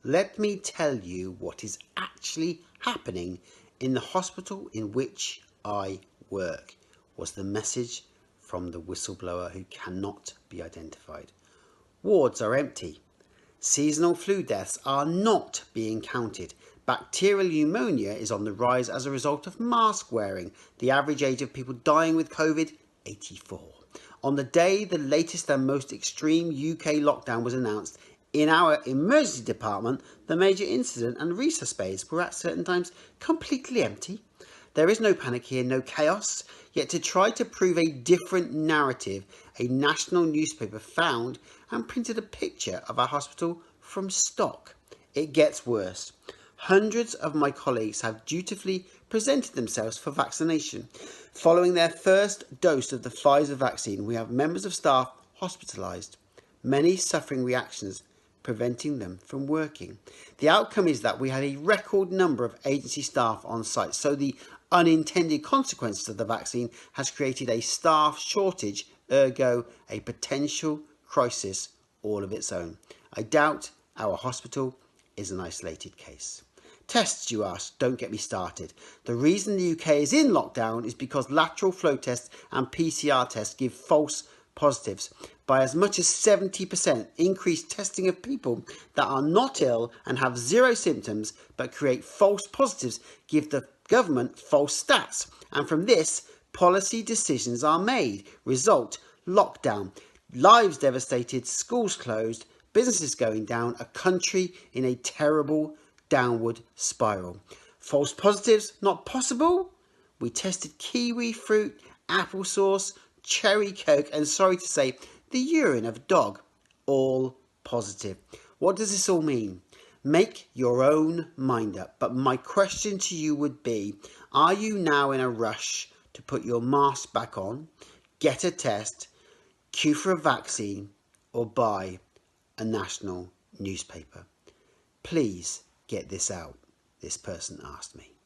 Let me tell you what is actually happening in the hospital in which I work, was the message from the whistleblower who cannot be identified. Wards are empty. Seasonal flu deaths are not being counted. Bacterial pneumonia is on the rise as a result of mask wearing. The average age of people dying with COVID, 84. On the day the latest and most extreme UK lockdown was announced, in our emergency department, the major incident and resus bays were at certain times completely empty. There is no panic here, no chaos, yet to try to prove a different narrative, a national newspaper found and printed a picture of our hospital from stock. It gets worse. Hundreds of my colleagues have dutifully presented themselves for vaccination. Following their first dose of the Pfizer vaccine, we have members of staff hospitalised, many suffering reactions preventing them from working. The outcome is that we had a record number of agency staff on site, so the unintended consequences of the vaccine has created a staff shortage, ergo a potential crisis all of its own. I doubt our hospital is an isolated case. Tests, you ask? Don't get me started. The reason the UK is in lockdown is because lateral flow tests and PCR tests give false positives. By as much as 70%, increased testing of people that are not ill and have zero symptoms but create false positives give the government false stats. And from this, policy decisions are made. Result, lockdown. Lives devastated, schools closed, businesses going down, a country in a terrible downward spiral. False positives, not possible. We tested kiwi fruit, applesauce, cherry coke, and sorry to say, the urine of a dog, all positive. What does this all mean? Make your own mind up. But my question to you would be, are you now in a rush to put your mask back on, get a test, queue for a vaccine, or buy a national newspaper? Please get this out, this person asked me.